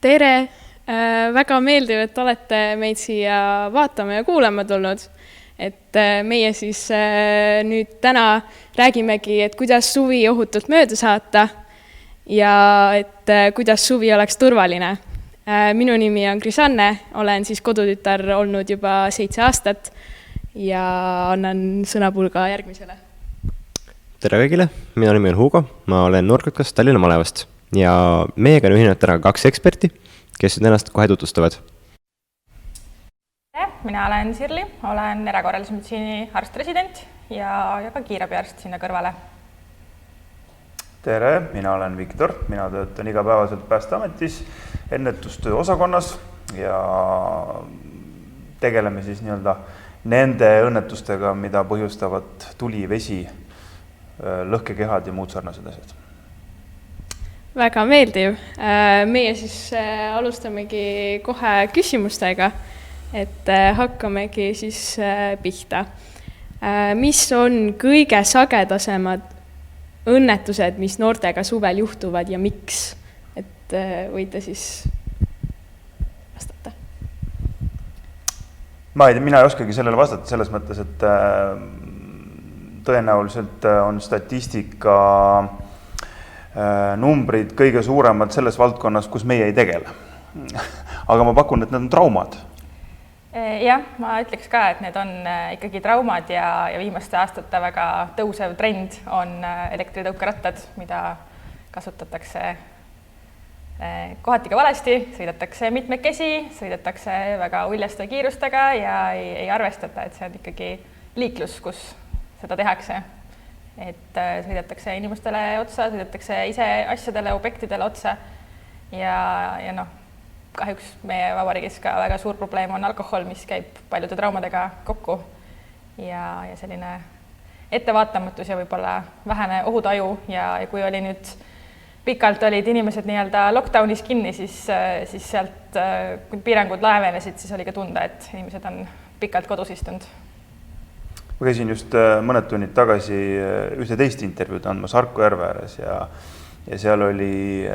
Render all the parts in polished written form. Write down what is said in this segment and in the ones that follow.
Tere! Väga meeldiv, et olete meid siia vaatama ja kuulama tulnud. Et meie siis nüüd täna räägimegi, et kuidas suvi ohutult mööda saata ja et kuidas suvi oleks turvaline. Minu nimi on Krisanne, olen siis kodutütar olnud juba 7 aastat ja annan sõnapulga järgmisele. Tere kõigile, minu nimi on Hugo, ma olen Nurkakas Tallinna Malevast ja meiega on ühinenud täna 2 eksperti, kes ennast kohe tutvustavad. Mina olen Sirli, olen erakorralise meditsiini arst-resident ja ka kiirabiarst sinna kõrvale. Tere, mina olen Viktor, mina töötan igapäevaselt Päästeametis ennetustöö osakonnas ja tegeleme siis nende õnnetustega, mida põhjustavad tuli, vesi, lõhkekehad ja muud sarnased asjad. Väga meeldiv. Meie siis alustamegi kohe küsimustega, et hakkamegi siis pihta. Mis on kõige sagedasemad õnnetused, mis noortega suvel juhtuvad ja miks? Et võite siis vastata. Ma ei tea, mina ei oskagi sellele vastata selles mõttes, et tõenäoliselt on statistika numbrid kõige suuremad selles valdkonnas, kus meie ei tegele. Aga ma pakun, et need on traumad. Jah, ma ütleks ka, et need on ikkagi traumad ja viimaste aastate väga tõusev trend on elektritõukerattad, mida kasutatakse kohati ka valesti, sõidetakse mitmekesi, sõidetakse väga uljaste kiirustega ja ei arvestata, et see on ikkagi liiklus, kus seda tehakse. Et sõidetakse inimestele otsa, sõidetakse ise asjadele, objektidele otsa ja kahjuks meie vabariigis ka väga suur probleem on alkohol, mis käib paljude traumadega kokku ja selline ettevaatamatus ja võib-olla vähene ohutaju ja kui oli nüüd pikalt olid inimesed lockdownis kinni, siis sealt, kui piirangud laevenesid, siis oli ka tunda, et inimesed on pikalt kodus istunud. Ma käisin just mõned tunnid tagasi ühte teist intervjuud andmas Harku järve ääres ja seal oli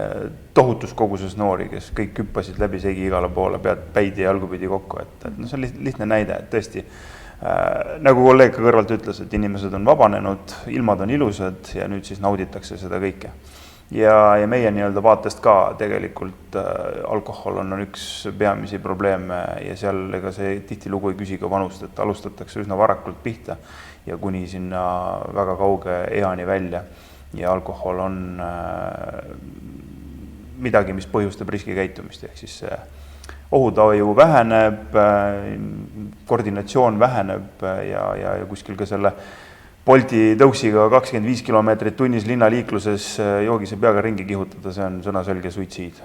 tohutus koguses noori, kes kõik hüppasid läbi segi igale poole, päid ja jalgupidi kokku. See on lihtne näide, et tõesti, nagu kolleeg ka kõrvalt ütles, et inimesed on vabanenud, ilmad on ilusad ja nüüd siis nauditakse seda kõike. Ja meie vaatest ka tegelikult alkohol on üks peamisi probleeme ja seal ega see tihtilugu ei küsi ka vanust, et alustatakse üsna varakult pihta ja kuni sinna väga kauge eani välja ja alkohol on midagi, mis põhjustab riskikäitumist, ehk siis ohutaju väheneb, koordinatsioon väheneb ja kuskil ka selle Bolti tõuksiga 25 kilomeetrit tunnis linnaliikluses joogise peaga ringi kihutada, see on sõnaselge suitsiid.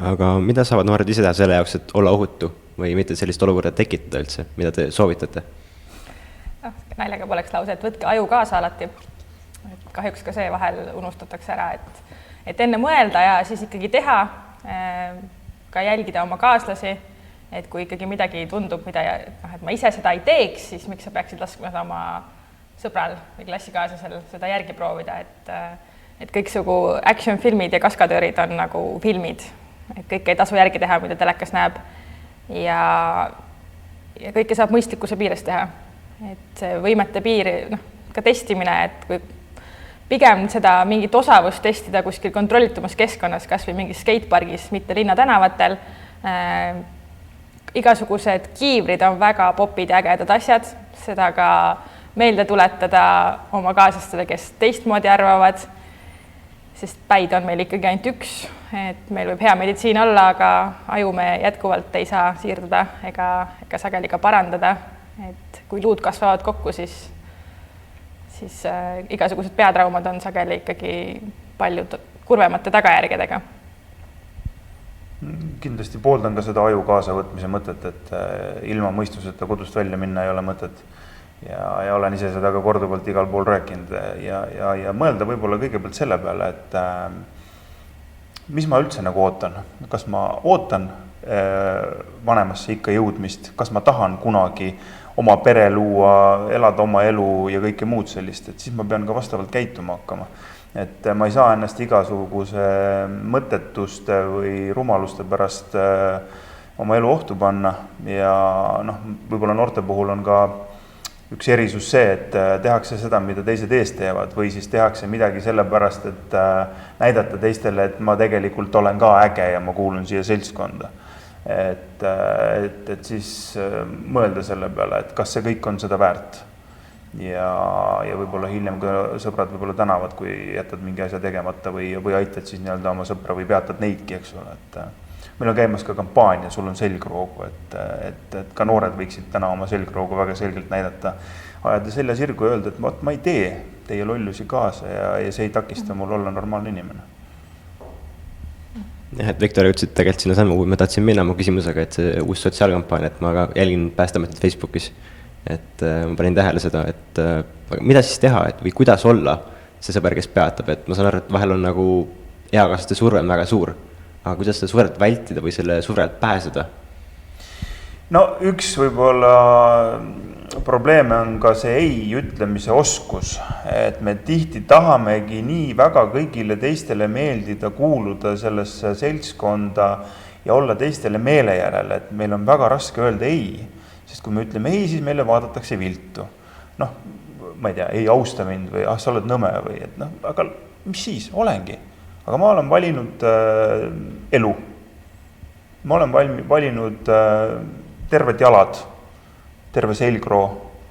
Aga mida saavad noored ise teha selle jaoks, et olla ohutu või mitte sellist olukorda tekitada üldse, mida te soovitate? Naljaga poleks lause, et võtke aju kaasa alati. Kahjuks ka see vahel unustatakse ära, et enne mõelda ja siis ikkagi teha, ka jälgida oma kaaslasi, et kui ikkagi midagi tundub, et ma ise seda ei teeks, siis miks sa peaksid laskma oma sõbral või klassikaaslasel seda järgi proovida, et kõiksugu action-filmid ja kaskadöörid on nagu filmid, et kõike ei tasu järgi teha, mida telekas näeb ja kõike saab mõistlikkuse piires teha, et võimete piiri, ka testimine, et kui pigem seda mingit osavust testida kuskil kontrollitumas keskkonnas, kas või mingis skatepargis, mitte linnatänavatel, igasugused kiivrid on väga popid ja ägedad asjad, seda ka meelde tuletada oma kaaslastele, kes teistmoodi arvavad, sest päid on meil ikkagi ainult üks, et meil võib hea meditsiin olla, aga aju me jätkuvalt ei saa siirduda ega sageli ka parandada, et kui luud kasvavad kokku, siis igasugused peatraumad on sageli ikkagi palju kurvemate tagajärgedega. Kindlasti pooldan ka seda aju kaasa võtmise mõtet, et ilma mõistuseta kodust välja minna ei ole mõtet ja olen ise seda ka korduvalt igal pool rääkinud ja mõelda võib-olla kõigepealt selle peale, et mis ma üldse ootan, kas ma ootan vanemasse ikka jõudmist, kas ma tahan kunagi oma pere luua, elada oma elu ja kõike muud sellist, et siis ma pean ka vastavalt käituma hakkama. Et ma ei saa ennast igasuguse mõttetuste või rumaluste pärast oma elu ohtu panna ja noh, võib-olla noorte puhul on ka üks erisus see, et tehakse seda, mida teised ees teevad või siis tehakse midagi sellepärast, et näidata teistele, et ma tegelikult olen ka äge ja ma kuulun siia seltskonda. Et siis mõelda selle peale, et kas see kõik on seda väärt ja võib-olla hiljem ka sõbrad võib-olla tänavad, kui jätad mingi asja tegemata või aitad siis nii-öelda oma sõpra või peatad neidki, eks ole, et meil on käimas ka kampaania, sul on selgroogu, et ka noored võiksid täna oma selgroogu väga selgelt näidata, ajada selja sirgu ja öelda, et ma ei tee teie lollusi kaasa ja see ei takista mul olla normaalne inimene. Jah, et Viktor ütlesid tegelikult sinna sammu, kui ma tahtsin minna mu küsimusega, et see uus sotsiaalkampaania, et ma ka jälgin Päästeametit Facebookis, et ma panin tähele seda, et mida siis teha, et või kuidas olla see sõber, kes peatab, et ma saan aru, et vahel on nagu eakaaslaste surve on väga suur, aga kuidas seda survet vältida või selle survelt pääseda? No üks võib-olla probleeme on ka see ei ütlemise oskus, et me tihti tahamegi nii väga kõigile teistele meeldida, kuuluda sellesse seltskonda ja olla teistele meele järele, et meil on väga raske öelda ei, sest kui me ütleme ei, siis meile vaadatakse viltu. Noh, ma ei tea, ei austa mind või sa oled nõme või, et noh, aga mis siis, olengi. Aga ma olen valinud elu. Ma olen valinud terved jalad, terve selgroo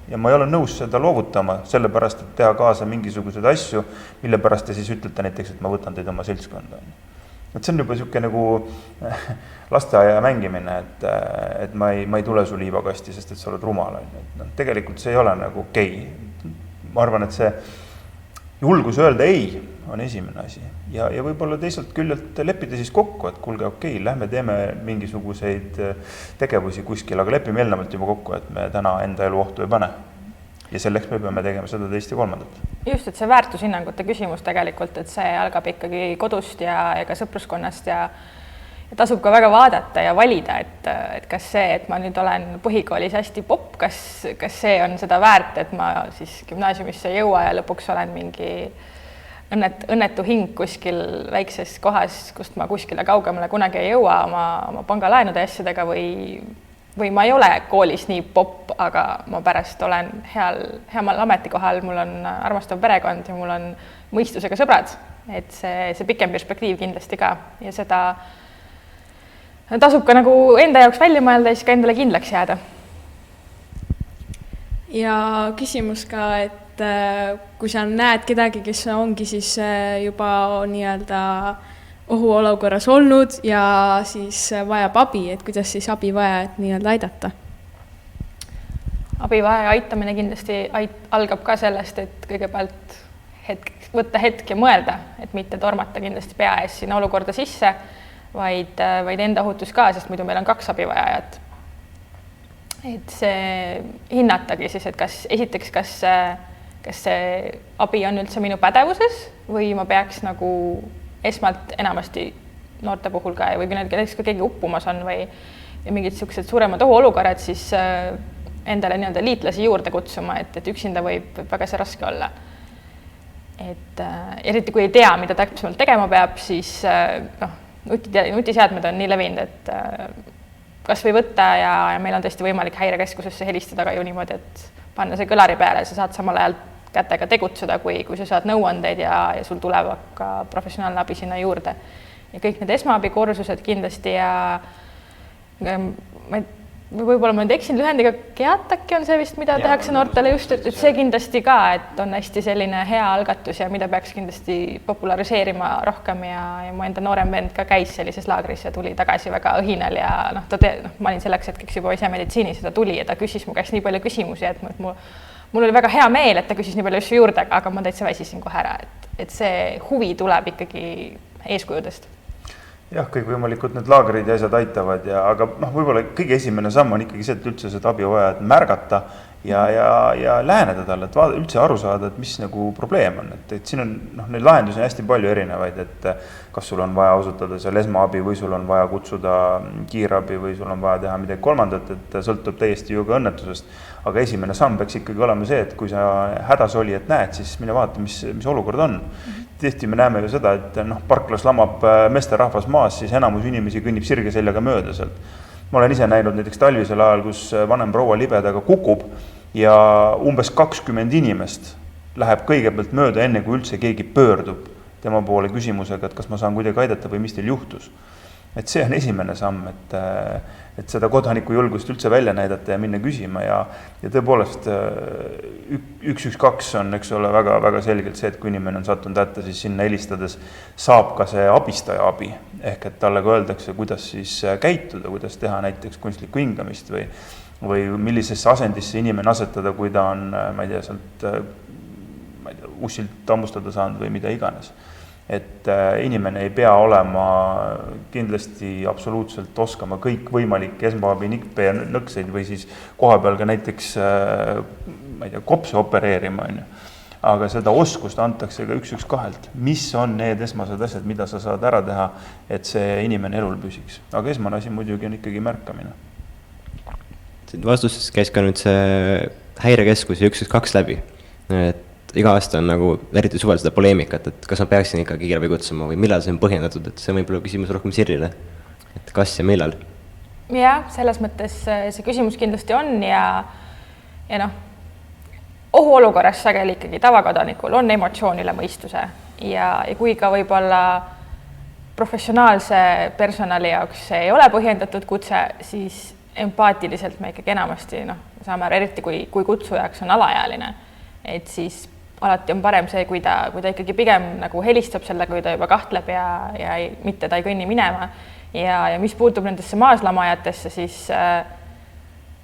ja ma ei ole nõus seda loovutama, sellepärast, et teha kaasa mingisuguseid asju, mille pärast te siis ütlete näiteks, et ma võtan teid oma seltskonda. Et see on juba niisugune nagu lasteaia mängimine, et ma ei tule su liivakasti, sest et sa oled rumal. Tegelikult see ei ole nagu okei. Ma arvan, et see julgus öelda ei on esimene asi ja võib-olla teisalt küljelt leppida siis kokku, et kuulge, okei, lähme teeme mingisuguseid tegevusi kuskil, aga lepime eelnevalt juba kokku, et me täna enda elu ohtu ei pane. Ja selleks me peame tegema seda teist ja kolmandat. Just, et see väärtushinnangute küsimus tegelikult, et see algab ikkagi kodust ja ka sõpruskonnast ja tasub ka väga vaadata ja valida, et kas see, et ma nüüd olen põhikoolis hästi popp, kas see on seda väärt, et ma siis gümnaasiumisse ei jõua ja lõpuks olen mingi õnnetu hing kuskil väikses kohas, kust ma kuskile kaugemale kunagi ei jõua oma pangalaenude asjadega või ma ei ole koolis nii popp, aga ma pärast olen heamal ametikohal, mul on armastav perekond ja mul on mõistusega sõbrad, et see pikem perspektiiv kindlasti ka ja seda tasub ka nagu enda jaoks välja mõelda ja siis ka endale kindlaks jääda. Ja küsimus ka, et kui sa näed kedagi, kes ongi siis juba nii-öelda ohuolukorras olnud ja siis vajab abi, et kuidas siis abivajajat nii-öelda aidata? Abivajaja aitamine kindlasti algab ka sellest, et kõigepealt võtta hetk ja mõelda, et mitte tormata kindlasti pea ees sinna olukorda sisse, vaid enda ohutus ka, sest muidu meil on 2 abivajajat. Et see hinnatagi siis, et kas see abi on üldse minu pädevuses või ma peaks nagu esmalt enamasti noorte puhul ka või näiteks ka keegi uppumas on või mingid sellised suuremad ohuolukorrad, siis endale nii-öelda liitlasi juurde kutsuma, et üksinda võib väga see raske olla. Et eriti kui ei tea, mida täpsemalt tegema peab, siis nutiseadmed on nii levinud, et kas või võtta ja meil on tõesti võimalik häirekeskusesse helistada ka ju niimoodi, et panna see kõlari peale, sa saad samal ajal kätega tegutseda, kui sa saad nõuandeid ja sul tuleb ka professionaalne abi sinna juurde. Ja kõik need esmaabikursused kindlasti ja võib-olla ma nüüd eksin lühendiga Keataki on see vist, mida tehakse noortele just, et see kindlasti ka, et on hästi selline hea algatus ja mida peaks kindlasti populariseerima rohkem ja mu enda noorem vend ka käis sellises laagris ja tuli tagasi väga õhinal ja ma olin selleks hetkeks juba ise meditsiinis ja ta tuli ja ta küsis mu käest nii palju küsimusi, et mul oli väga hea meel, et ta küsis nii palju asju juurde, aga ma täitsa väsisin kohe ära, et see huvi tuleb ikkagi eeskujudest. Jah, kõik võimalikud need laagrid ja asjad aitavad, aga võib-olla kõige esimene samm on ikkagi see, et üldse seda abivajajat märgata ja läheneda talle, et üldse aru saada, et mis nagu probleem on, et siin on, neid lahendusi on hästi palju erinevaid, et kas sul on vaja osutada seal esmaabi või sul on vaja kutsuda kiirabi või sul on vaja teha midagi kolmandat, et sõltub täiesti ju ka õnnetusest. Aga esimene samm peaks ikkagi olema see, et kui sa hädas oli, et näed, siis mine vaata, mis olukord on. Tihti me näeme ju seda, et parklas lamab meesterahvas maas, siis enamus inimesi kõnnib sirge seljaga mööda sealt. Ma olen ise näinud näiteks talvisel ajal, kus vanem proua libedaga kukub ja umbes 20 inimest läheb kõigepealt mööda, enne kui üldse keegi pöördub tema poole küsimusega, et kas ma saan kuidagi aidata või mis teil juhtus. Et see on esimene samm, et seda kodaniku julgust üldse välja näidata ja minna küsima ja tõepoolest 112 on, eks ole, väga selgelt see, et kui inimene on sattunud hätta, siis sinna helistades saab ka see abistaja abi. Ehk et talle ka öeldakse, kuidas siis käituda, kuidas teha näiteks kunstlikku hingamist või millisesse asendisse inimene asetada, kui ta on, ma ei tea, sealt ussilt hammustada saanud või mida iganes. Et inimene ei pea olema kindlasti absoluutselt oskama kõik võimalik esmaabi nikpe ja nõkseid või siis koha peal ka näiteks ma ei tea, kopse opereerima. Aga seda oskust antakse ka 112-lt. Mis on need esmased asjad, mida sa saad ära teha, et see inimene elul püsiks. Aga esmane asi muidugi on ikkagi märkamine. Vastuses käis ka nüüd see häirekeskus ja 112 läbi. Et iga aasta on nagu eriti suvel seda poleemikat, et kas ma peaksin ikkagi kiirabi kutsuma või millal see on põhjendatud, et see on võib-olla küsimus rohkem Sirile, et kas ja millal? Ja, selles mõttes see küsimus kindlasti on ja ohuolukorras sageli ikkagi tavakodanikul on emotsioon üle mõistuse ja kui ka võib-olla professionaalse personali jaoks see ei ole põhjendatud kutse, siis empaatiliselt me ikkagi enamasti saame aru, eriti kui kutsujaks on alaealine, et siis alati on parem see, kui ta ikkagi pigem nagu helistab selle, kui ta juba kahtleb ja mitte ta ei kõnni minema. Ja mis puutub nendesse maaslamajatesse, siis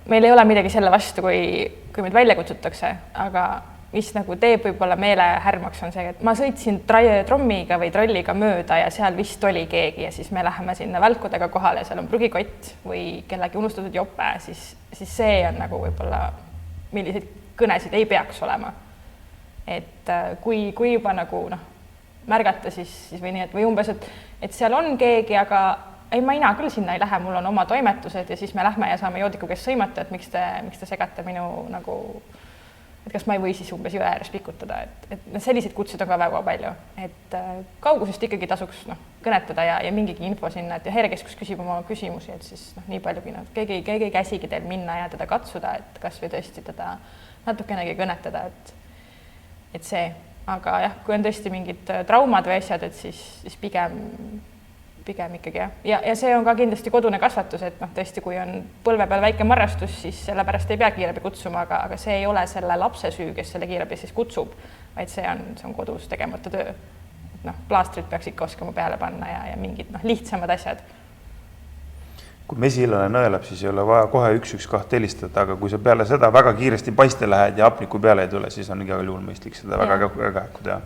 meil ei ole midagi selle vastu, kui meid välja kutsutakse, aga mis nagu teeb võib-olla meele härmaks on see, et ma sõitsin trommiga või trolliga mööda ja seal vist oli keegi ja siis me läheme sinna välkudega kohale, seal on prügikott või kellegi unustatud jope, siis see on nagu võib-olla, milliseid kõnesid ei peaks olema. Et kui juba nagu märgata, siis või nii, et või umbes, et seal on keegi, aga ei, mina küll sinna ei lähe, mul on oma toimetused ja siis me lähme ja saame joodiku käest sõimata, et miks te segate minu nagu, et kas ma ei või siis umbes jõe ääres pikutada, et selliseid kutsuda ka väga palju, et kaugusest ikkagi tasuks kõnetada ja mingigi info sinna, et häirekeskus küsib oma küsimusi, et siis nii paljugi keegi ei käsigi teil minna ja teda katsuda, et kas või tõesti teda natukenegi kõnetada, et see, aga jah, kui on tõesti mingid traumad või asjad, et siis pigem ikkagi ja see on ka kindlasti kodune kasvatus, et tõesti, kui on põlve peal väike marrastus, siis sellepärast ei pea kiirabi kutsuma, aga see ei ole selle lapse süü, kes selle kiirabi siis kutsub, vaid see on kodus tegemata töö. Plaastrid peaks ikka oskama peale panna ja mingid lihtsamad asjad. Kui mesiilane nõelab, siis ei ole vaja kohe 112 helistada, aga kui sa peale seda väga kiiresti paiste lähed ja hapniku peale ei tule, siis on igal juhul mõistlik seda väga kähku teha.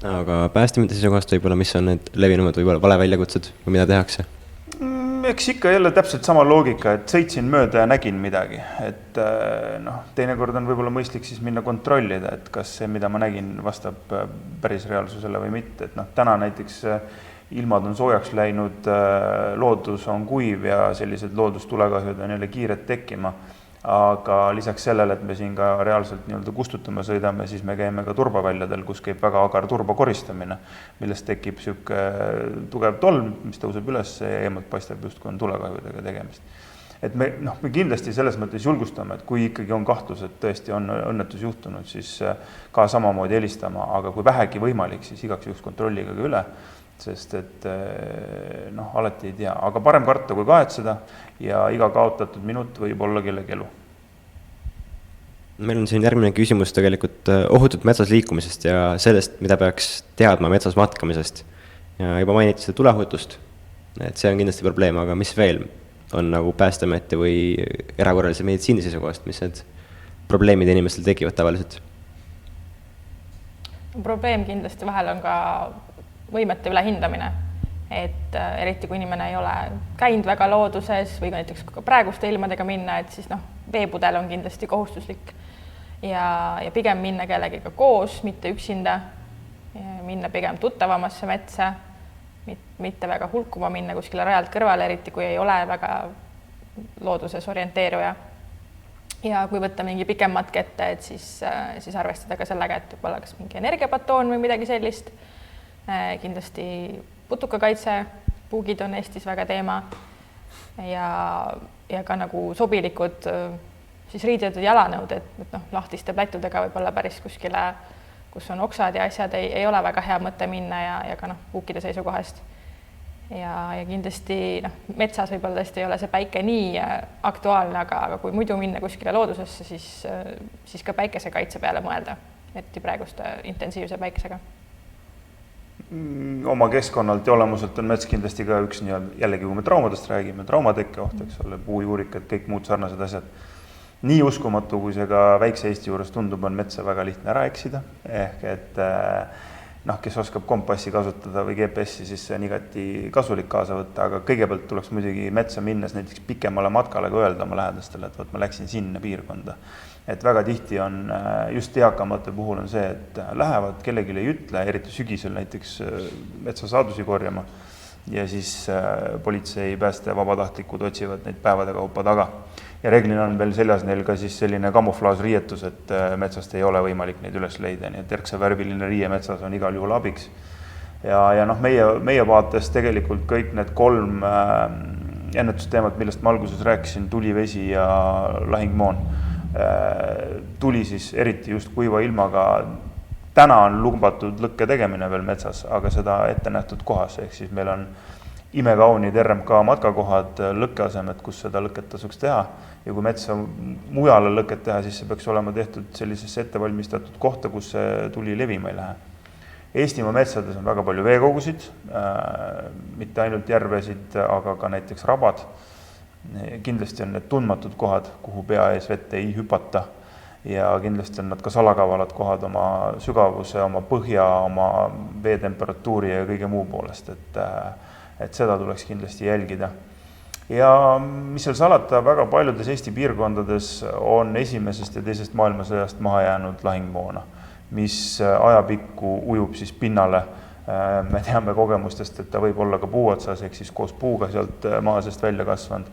Aga päästimite seisukohast võib-olla, mis on need levinumad võib-olla valeväljakutsed või mida tehakse? Eks ikka jälle täpselt sama loogika, et sõitsin mööda ja nägin midagi. Et teinekord on võib-olla mõistlik siis minna kontrollida, et kas see, mida ma nägin, vastab päris reaalsusele või mitte. Et täna näiteks ilmad on soojaks läinud, loodus on kuiv ja sellised loodustulekahjud on jälle kiired tekkima. Aga lisaks sellele, et me siin ka reaalselt kustutama sõidame, siis me käime ka turbaväljadel, kus käib väga agar turba koristamine, millest tekib siuke tugev tolm, mis tõuseb üles ja eemalt paistab just, kui on tulekahjudega tegemist. Et me kindlasti selles mõttes julgustame, et kui ikkagi on kahtlus, et tõesti on õnnetus juhtunud, siis ka samamoodi helistama, aga kui vähegi võimalik, siis igaks juhuks kontrolliga ka üle, sest et alati ei tea, aga parem karta kui kahetseda ja iga kaotatud minut võib olla kellegi elu. Meil on siin järgmine küsimus tegelikult ohutut metsas liikumisest ja sellest, mida peaks teadma metsas matkamisest. Ja juba mainiti seda tulehutust, et see on kindlasti probleem, aga mis veel on nagu Päästeameti või erakorralise meditsiini seisukohast, mis need probleemid inimestel tekivad tavaliselt? Probleem kindlasti vahel on ka võimete ülehindamine, et eriti kui inimene ei ole käinud väga looduses või näiteks praeguste ilmadega minna, et siis veepudel on kindlasti kohustuslik ja pigem minna kellegiga koos, mitte üksinda, minna pigem tuttavamasse metsa, mitte väga hulkuma minna kuskile rajalt kõrvale, eriti kui ei ole väga looduses orienteeruja. Ja kui võtta mingi pikem matk ette, et siis arvestada ka sellega, et võib-olla kas mingi energiapatoon või midagi sellist. Kindlasti putukakaitse, puugid on Eestis väga teema ja ka nagu sobilikud siis riidetud jalanõud, et lahtiste plätudega võib-olla päris kuskile, kus on oksad ja asjad, ei ole väga hea mõte minna ja ka puukide seisukohast. Ja kindlasti metsas võib-olla tõesti ei ole see päike nii aktuaalne, aga kui muidu minna kuskile loodusesse, siis ka päikesekaitse peale mõelda, et praeguste intensiivse päikesega. Oma keskkonnalt ja olemuselt on mets kindlasti ka üks jällegi, kui me traumadest räägime, traumatekke oht, eks ole, puujuurikad, kõik muud sarnased asjad. Nii uskumatu, kui see ka väikse Eesti juures tundub, on metsa väga lihtne ära eksida. Ehk et kes oskab kompassi kasutada või GPS-i, siis see on igati kasulik kaasa võtta, aga kõigepealt tuleks muidugi metsa minnes näiteks pikemale matkale ka öelda oma lähedastele, et ma läksin sinna piirkonda. Et väga tihti on just eakamate puhul on see, et lähevad kellelegi ei ütle, eriti sügisel näiteks metsasaadusi korjama ja siis politsei, pääste ja vabatahtlikud otsivad neid päevade kaupa taga. Ja reeglina on veel seljas neil ka siis selline kamuflaasriietus, et metsast ei ole võimalik neid üles leida, nii et erksavärviline riie metsas on igal juhul abiks. Ja meie vaates tegelikult kõik need 3 ennetusteemat, millest ma alguses rääkisin, tuli, vesi ja lahingmoon, tuli siis eriti just kuiva ilmaga. Täna on lubatud lõkke tegemine veel metsas, aga seda ette nähtud kohas, ehk siis meil on imekaunid RMK matkakohad, lõkkeasemed, kus seda lõket tasuks teha. Ja kui metsa mujale lõket teha, siis see peaks olema tehtud sellisesse ettevalmistatud kohta, kus see tuli levima ei lähe. Eestimaa metsades on väga palju veekogusid, mitte ainult järvesid, aga ka näiteks rabad. Kindlasti on need tundmatud kohad, kuhu pea ees vette ei hüpata. Ja kindlasti on nad ka salakavalad kohad oma sügavuse, oma põhja, oma veetemperatuuri ja kõige muu poolest, et seda tuleks kindlasti jälgida. Ja mis seal salata, väga paljudes Eesti piirkondades on esimesest ja teisest maailmasõjast maha jäänud lahingmoona, mis ajapikku ujub siis pinnale. Me teame kogemustest, et ta võib olla ka puu otsas, ehk siis koos puuga sealt maa seest välja kasvanud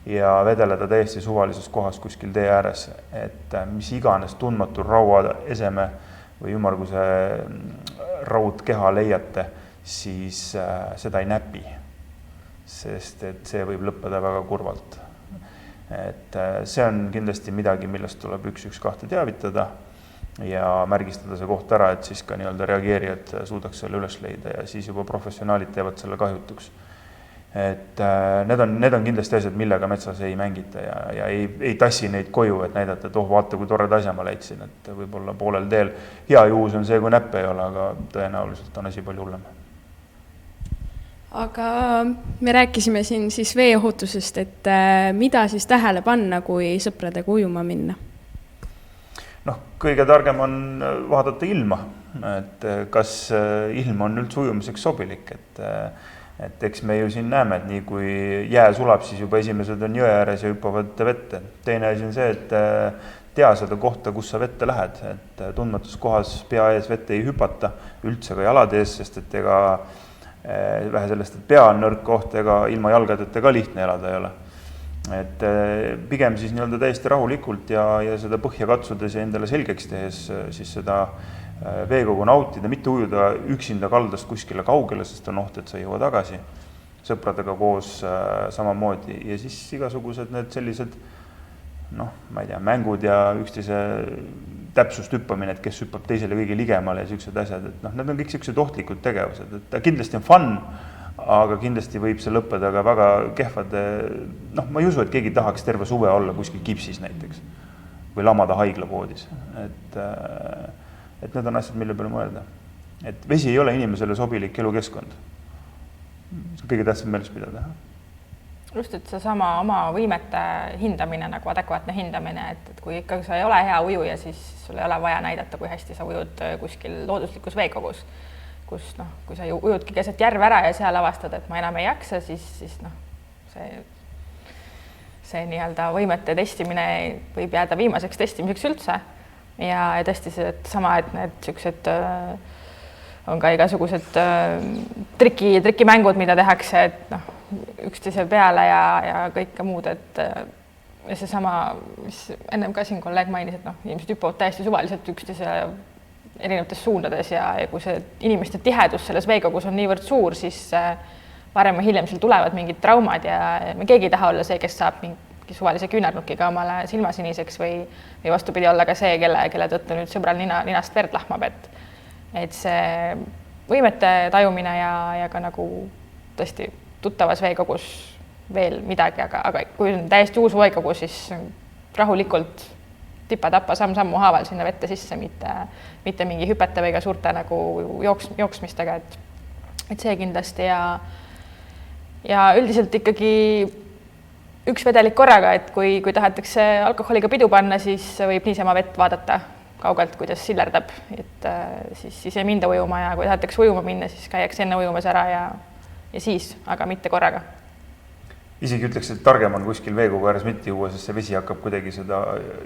ja vedeleda täiesti suvalises kohas kuskil tee ääres, et mis iganes tundmatu raua eseme või ümmarguse raudkeha leiate, siis seda ei näpi, sest et see võib lõppeda väga kurvalt. Et see on kindlasti midagi, millest tuleb 112 teavitada ja märgistada see koht ära, et siis ka reageerijad suudaks selle üles leida ja siis juba professionaalid teevad selle kahjutuks. Et need on kindlasti asjad, millega metsas ei mängita ja ei tassi neid koju, et näidata, et vaata, kui torreda asja ma leidsin, et võib-olla poolel teel hea juhus on see, kui näppe ei ole, aga tõenäoliselt on asi palju hullem. Aga me rääkisime siin siis veeohutusest, et mida siis tähele panna, kui sõpradega ujuma minna? Kõige targem on vaadata ilma, et kas ilm on üldse ujumiseks sobilik, et eks me ju siin näeme, et nii kui jää sulab, siis juba esimesed on jõe ääres ja hüppavad vette. Teine asi on see, et tea seda kohta, kus sa vette lähed, et tundmatus kohas pea ees vette ei hüpata, üldse ka jalad ees, sest et ega vähe sellest, et pea on nõrk koht, ega ilma jalgadeta ka lihtne elada ei ole. Et pigem siis täiesti rahulikult ja seda põhja katsudes ja endale selgeks tehes siis seda veekogu nautida, mitte ujuda üksinda kaldast kuskile kaugele, sest on oht, et sa ei jõua tagasi sõpradega koos samamoodi ja siis igasugused need sellised ma ei tea, mängud ja üksteise täpsust hüppamine, et kes hüppab teisele kõige ligemale ja sellised asjad, et need on kõik sellised ohtlikud tegevused, et kindlasti on fun, aga kindlasti võib see lõppeda ka väga kehvade, ma ei usu, et keegi tahaks terve suve olla kuskil kipsis näiteks või lamada haiglapoodis, et need on asjad, mille peale mõelda. Et vesi ei ole inimesele sobilik elukeskkond. See on kõige tähtsam meeles pidada. Just, et see sama oma võimete hindamine, nagu adekvaatne hindamine, et kui ikkagi sa ei ole hea ujuja, siis sul ei ole vaja näidata, kui hästi sa ujud kuskil looduslikus veekogus, kus kui sa ujudki keset järve ära ja seal avastad, et ma enam ei jaksa, siis see nii-öelda võimete testimine võib jääda viimaseks testimiseks üldse ja tõesti see sama, et need niisugused on ka igasugused trikimängud, mida tehakse, et noh, üksteise peale ja kõike muud, et ja seesama, mis ennem ka siin kolleeg mainis, et noh, inimesed hüppavad täiesti suvaliselt üksteise erinevates suundades ja kui see inimeste tihedus selles veekogus on niivõrd suur, siis varem või hiljem seal tulevad mingid traumad ja me keegi ei taha olla see, kes saab mingi suvalise küünarnukiga omale silmasiniseks või vastupidi olla ka see, kelle tõttu nüüd sõbral ninast verd lahmab, et see võimete tajumine ja ka nagu tõesti tuttavas veekogus veel midagi, aga kui on täiesti uus veekogu, siis rahulikult tipa-tappa samm-sammu haaval sinna vette sisse, mitte mingi hüpete või ka suurte nagu jooksmistega, et see kindlasti ja üldiselt ikkagi üks vedelik korraga, et kui tahetakse alkoholiga pidu panna, siis võib niisama vett vaadata kaugelt, kuidas sillerdab, et siis ei minda ujuma ja kui tahetakse ujuma minna, siis käiakse enne ujumas ära ja siis, aga mitte korraga. Isegi ütleks, et targem on kuskil veekogu ääres mitte juua, sest see vesi hakkab kuidagi seda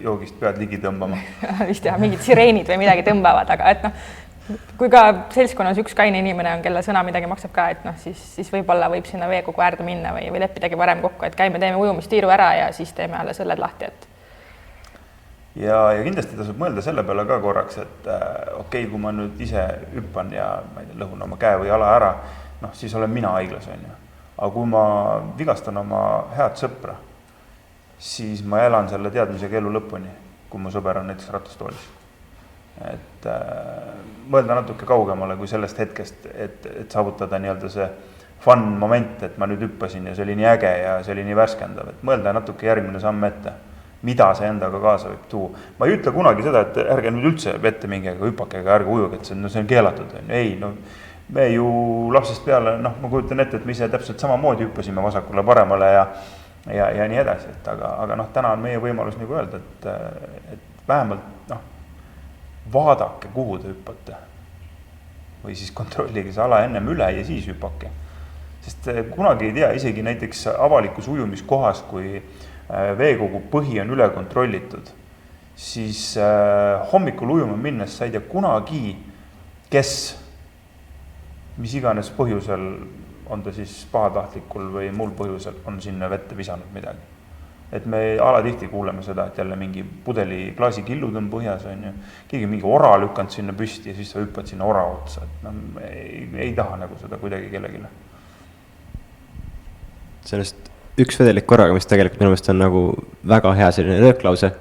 joogist pead ligi tõmbama. Vist jah, mingid sireenid või midagi tõmbavad, aga et noh, kui ka seltskonnas üks kaine inimene on, kelle sõna midagi maksab ka, et noh, siis võib-olla võib sinna veekogu äärde minna või leppidagi varem kokku, et käime, teeme ujumistiiru ära ja siis teeme alles õlled lahti, et ja kindlasti tasub mõelda selle peale ka korraks, et okei, kui ma nüüd ise hüppan ja ma ei tea, lõhun oma käe või jala ära, noh, siis olen mina haiglas, on ju. Aga kui ma vigastan oma head sõpra, siis ma elan selle teadmisega elu lõpuni, kui mu sõber on näiteks ratastoolis. Et mõelda natuke kaugemale kui sellest hetkest, et saavutada nii-öelda see fun moment, et ma nüüd hüppasin ja see oli nii äge ja see oli nii värskendav, et mõelda natuke järgmine samm ette, mida see endaga kaasa võib tuua. Ma ei ütle kunagi seda, et ärge nüüd üldse vette mingega hüpakega, ärge ujuge, et see on keelatud. Ei, no me ju lapsest peale, noh, ma kujutan ette, et me ise täpselt samamoodi hüppasime vasakule paremale ja nii edasi, et aga noh, täna on meie võimalus nagu öelda, et vähemalt noh, vaadake, kuhu te hüppate või siis kontrollige see ala ennem üle ja siis hüpake. Sest kunagi ei tea, isegi näiteks avalikus ujumiskohas, kui veekogu põhi on üle kontrollitud, siis hommikul ujuma minnes sa ei tea kunagi, kes mis iganes põhjusel, on ta siis pahatahtlikul või muul põhjusel, on sinna vette visanud midagi. Et me alatihti kuuleme seda, et jälle mingi pudeli klaasikillud on põhjas, on ju. Keegi mingi ora lükanud sinna püsti ja siis sa hüppad sinna ora otsa. Et no, ei taha nagu seda kuidagi kellegile. Sellest üks vedelik korraga, mis tegelikult minu meelest on nagu väga hea selline rööklause,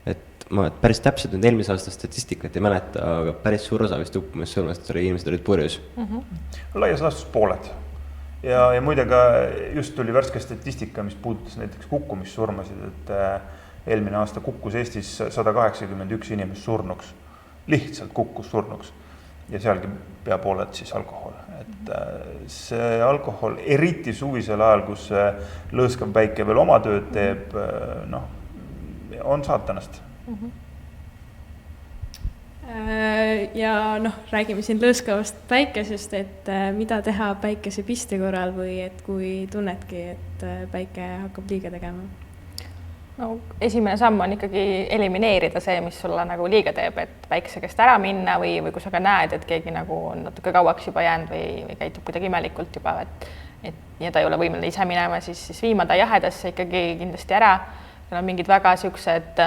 et ma päris täpselt nüüd eelmise aasta statistikat ei mäleta, aga päris suur osa vist uppumissurmast inimesed olid purjus. Laias laastus pooled. Ja muide ka just tuli värske statistika, mis puudutas näiteks kukkumissurmasid, et eelmine aasta kukkus Eestis 181 inimest surnuks. Lihtsalt kukkus surnuks. Ja sealgi pea pooled siis alkohol. Et see alkohol, eriti suvisel ajal, kus lõõskav päike veel oma tööd teeb, noh, on saatanast. Ja noh, räägime siin lõõskavast päikesest, et mida teha päikesepisti korral või et kui tunnedki, et päike hakkab liiga tegema? No, esimene samm on ikkagi elimineerida see, mis sulle nagu liiga teeb, et päikse käest ära minna või kui sa ka näed, et keegi nagu on natuke kauaks juba jäänud või käitub kuidagi imelikult juba, et ja ta ei ole võimeline ise minema, siis viima ta jahedasse ikkagi kindlasti ära. Seal on mingid väga siuksed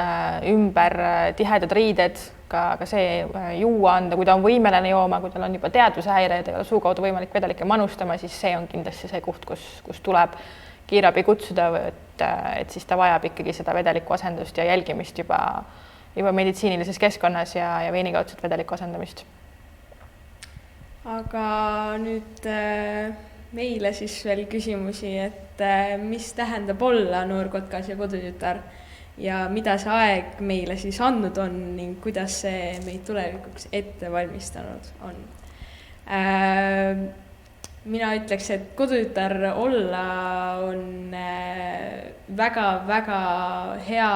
ümber tihedad riided, ka see juua anda, kui ta on võimeline jooma, kui tal on juba teadvushäired, ei ole suu kaudu võimalik vedelikke manustama, siis see on kindlasti see koht, kus tuleb kiirabi kutsuda, et siis ta vajab ikkagi seda vedeliku asendust ja jälgimist juba meditsiinilises keskkonnas ja veinikaudset vedeliku asendamist. Aga nüüd meile siis veel küsimusi, et mis tähendab olla noorkotkas ja kodutütar ja mida see aeg meile siis andnud on ning kuidas see meid tulevikuks ette valmistanud on. Mina ütleks, et kodutütar olla on väga-väga hea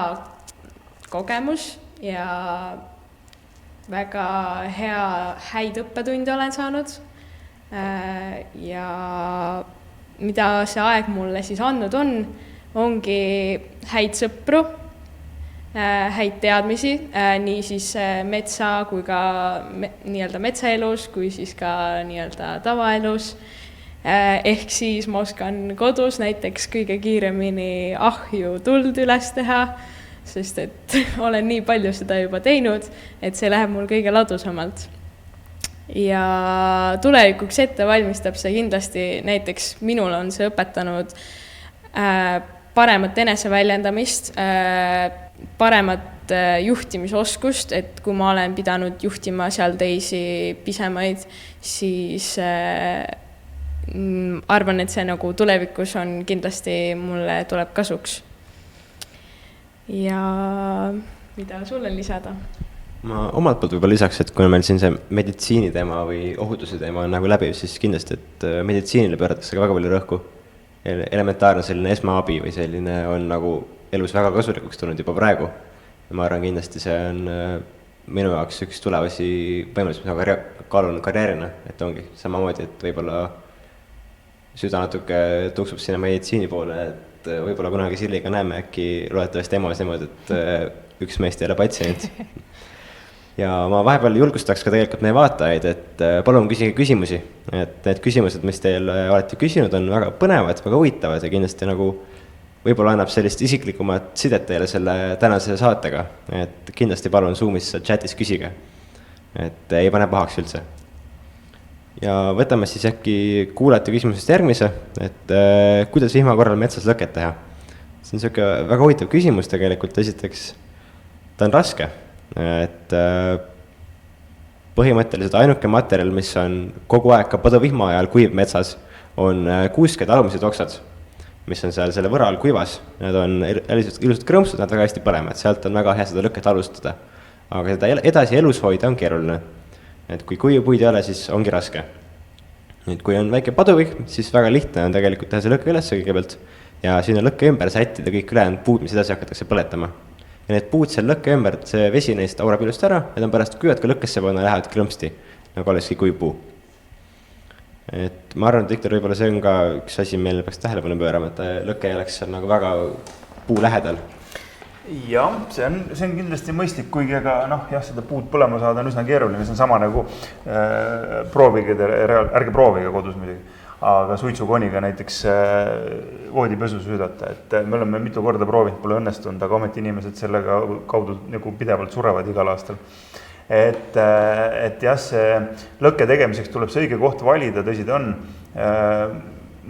kogemus ja väga häid õppetunde olen saanud. Ja mida see aeg mulle siis andnud on ongi häid sõpru, häid teadmisi, nii siis metsa kui ka nii-öelda metsaelus, kui siis ka nii-öelda tavaelus. Ehk siis ma oskan kodus näiteks kõige kiiremini ahju tuld üles teha, sest et olen nii palju seda juba teinud, et see läheb mul kõige ladusamalt. Ja tulevikuks ette valmistab see kindlasti, näiteks minul on see õpetanud paremat eneseväljendamist, paremat juhtimisoskust, et kui ma olen pidanud juhtima seal teisi pisemaid, siis arvan, et see nagu tulevikus on kindlasti mulle tuleb kasuks. Ja mida sul on lisada? Ma omalt poolt võib-olla lisaks, et kuna meil siin see meditsiini teema või ohutuse teema on nagu läbi, siis kindlasti, et meditsiinile pööratakse ka väga palju rõhku. Elementaarne selline esmaabi või selline on nagu elus väga kasulikuks tulnud juba praegu. Ja ma arvan, kindlasti see on minu jaoks üks tulevasi võimalus, mis ma kaalun karjäärina, et ongi samamoodi, et võib-olla süda natuke tuksub sinna meditsiini poole, et võib-olla kunagi Silliga näeme äkki loodetavasti emas niimoodi, et üks meest ei ole patsient. Ja ma vahepeal julgustaks ka tegelikult meie vaatajaid, et palun küsige küsimusi. Et need küsimused, mis teil olete küsinud, on väga põnevad, väga huvitavad ja kindlasti nagu võib-olla annab sellist isiklikumat sidet teile selle tänase saatega. Et kindlasti palun Zoomis chatis küsige. Et ei pane pahaks üldse. Ja võtame siis äkki kuulajate küsimusest järgmise, et kuidas vihma korral metsas lõket teha. See on selline väga huvitav küsimus tegelikult, esiteks ta on raske, et põhimõtteliselt ainuke materjal, mis on kogu aeg ka paduvihma ajal kuiv metsas, on kuusked alumised oksad, mis on seal selle võra all kuivas. Need on ilusad krõmpsud, nad väga hästi põlevad, sealt on väga hea seda lõket alustada. Aga seda edasi elus hoida on keeruline. Et kui kuivupuid ei ole, siis ongi raske. Nüüd, kui on väike paduvihm, siis väga lihtne on tegelikult teha see lõkke üles kõigepealt ja sinna lõkke ümber sättida kõik ülejäänud puud, mis edasi hakatakse põletama. Ja need puud seal lõkke ümber, see vesi neist aurab ilust ära, need on pärast kuivad ka lõkkesse panna, lähevad krõmpsti, nagu olekski kuiv puu. Et ma arvan, et Viktor, võib-olla see on ka üks asi, meil peaks tähelepanu pöörama, et lõkke ei oleks seal nagu väga puu lähedal. Jah, see on kindlasti mõistlik, kuigi aga seda puud põlema saada on üsna keeruline, see on sama nagu ärge proovige kodus muidugi, aga suitsukoniga näiteks voodipesu süüdata, et me oleme mitu korda proovinud, pole õnnestunud, aga ometi inimesed sellega kaudu nagu pidevalt surevad igal aastal. Et jah, see lõkke tegemiseks tuleb see õige koht valida, tõsi ta on.